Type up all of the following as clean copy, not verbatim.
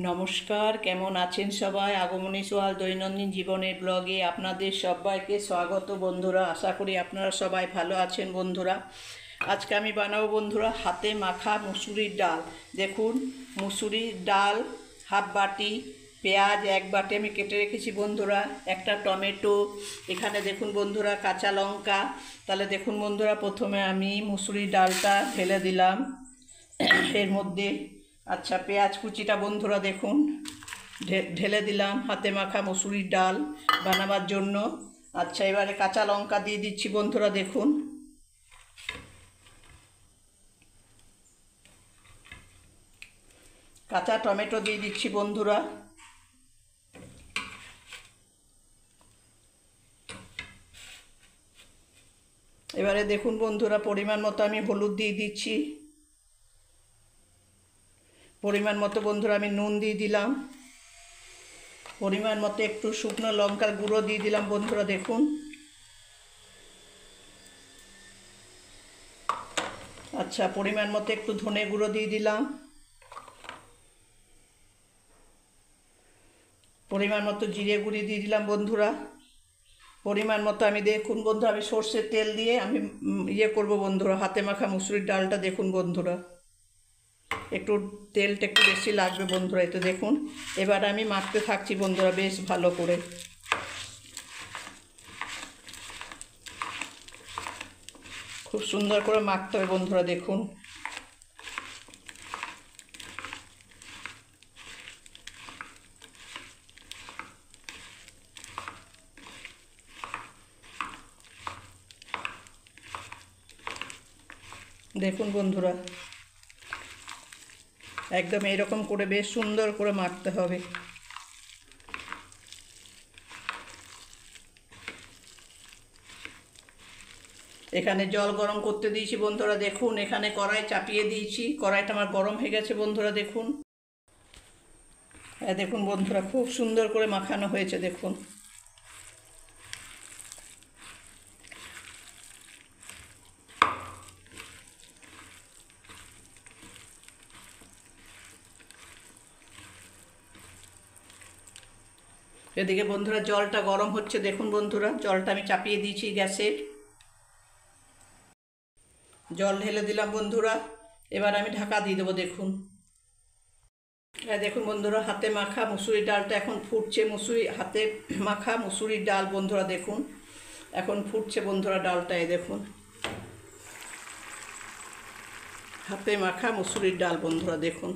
নমস্কার, কেমন আছেন সবাই? আগমনী সোহাল দৈনন্দিন জীবনের ব্লগে আপনাদের সবাইকে স্বাগত বন্ধুরা। আশা করি আপনারা সবাই ভালো আছেন বন্ধুরা। আজকে আমি বানাবো বন্ধুরা হাতে মাখা মুসুরির ডাল। দেখুন, মুসুরির ডাল হাফ বাটি, পেঁয়াজ এক বাটি আমি কেটে রেখেছি বন্ধুরা, একটা টমেটো, এখানে দেখুন বন্ধুরা কাঁচা লঙ্কা। তাহলে দেখুন বন্ধুরা, প্রথমে আমি মুসুরির ডালটা ঢেলে দিলাম এর মধ্যে। আচ্ছা, পেঁয়াজ কুচিটা বন্ধুরা দেখুন ঢেলে দিলাম হাতে মাখা মুসুরির ডাল বানাবার জন্য। আচ্ছা, এবারে কাঁচা লঙ্কা দিয়ে দিচ্ছি বন্ধুরা দেখুন। কাঁচা টমেটো দিয়ে দিচ্ছি বন্ধুরা। এবারে দেখুন বন্ধুরা, পরিমাণ মতো আমি হলুদ দিয়ে দিচ্ছি, পরিমাণ মতো বন্ধুরা আমি নুন দিয়ে দিলাম, পরিমাণ মতো একটু শুকনো লঙ্কার গুঁড়ো দিয়ে দিলাম বন্ধুরা দেখুন। আচ্ছা, পরিমাণ মতো একটু ধনে গুঁড়ো দিয়ে দিলাম, পরিমাণ মতো জিরে গুঁড়ি দিয়ে দিলাম বন্ধুরা। পরিমাণ মতো আমি দেখুন বন্ধুরা, আমি সর্ষের তেল দিয়ে আমি করব বন্ধুরা হাতে মাখা মুসুরির ডালটা। দেখুন বন্ধুরা, একটু তেলটা একটু বেশি লাগবে বন্ধুরা, এই তো দেখুন। এবার আমি মাখতে থাকছি বন্ধুরা বেশ ভালো করে। খুব সুন্দর করে মাখতে হবে বন্ধুরা দেখুন। দেখুন বন্ধুরা, একদম এরকম করে বেশ সুন্দর করে মাখতে হবে। এখানে জল গরম করতে দিয়েছি বন্ধুরা দেখুন। এখানে কড়াই চাপিয়ে দিয়েছি, কড়াইটা আমার গরম হয়ে গেছে বন্ধুরা দেখুন। দেখুন বন্ধুরা, খুব সুন্দর করে মাখানো হয়েছে দেখুন। এদিকে বন্ধুরা জলটা গরম হচ্ছে দেখুন বন্ধুরা, জলটা আমি চাপিয়ে দিয়েছি গ্যাসের। জল ঢেলে দিলাম বন্ধুরা, এবার আমি ঢাকা দিয়ে দেবো দেখুন। দেখুন বন্ধুরা, হাতে মাখা মুসুরির ডালটা এখন ফুটছে। হাতে মাখা মুসুরির ডাল বন্ধুরা দেখুন এখন ফুটছে বন্ধুরা ডালটা। দেখুন হাতে মাখা মুসুরির ডাল বন্ধুরা দেখুন।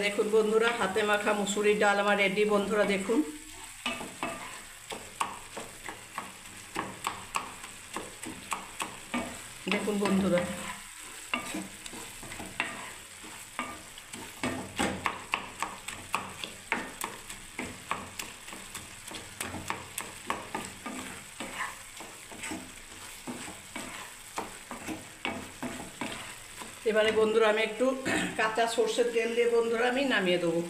দেখুন বন্ধুরা, হাতে মাখা মুসুরির ডাল আমার রেডি বন্ধুরা দেখুন। দেখুন বন্ধুরা, এবারে বন্ধুরা আমি একটু কাঁচা সর্ষের তেল দিয়ে বন্ধুরা আমি নামিয়ে দেবো।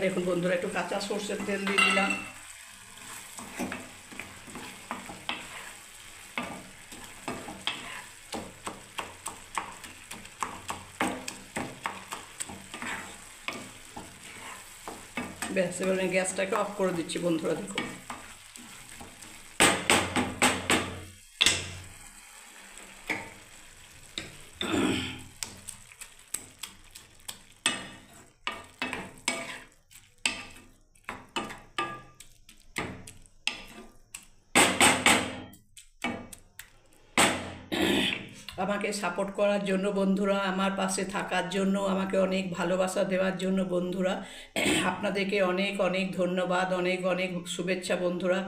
দেখুন বন্ধুরা, একটু কাঁচা সর্ষের তেল দিয়ে দিলাম। ব্যাস, এবার আমি গ্যাসটাকে অফ করে দিচ্ছি বন্ধুরা দেখুন। আমাকে সাপোর্ট করার জন্য বন্ধুরা, আমার পাশে থাকার জন্য, আমাকে অনেক ভালোবাসা দেওয়ার জন্য বন্ধুরা আপনাদেরকে অনেক অনেক ধন্যবাদ, অনেক অনেক শুভেচ্ছা বন্ধুরা।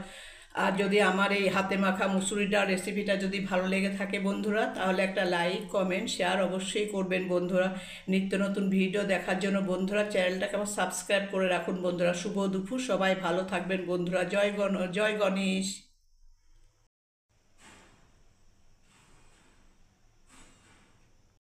আর যদি আমার এই হাতে মাখা মুসুরির ডাল রেসিপিটা যদি ভালো লেগে থাকে বন্ধুরা, তাহলে একটা লাইক কমেন্ট শেয়ার অবশ্যই করবেন বন্ধুরা। নিত্য নতুন ভিডিও দেখার জন্য বন্ধুরা চ্যানেলটাকে আমার সাবস্ক্রাইব করে রাখুন বন্ধুরা। শুভ দুপুর, সবাই ভালো থাকবেন বন্ধুরা। জয় গণেশ।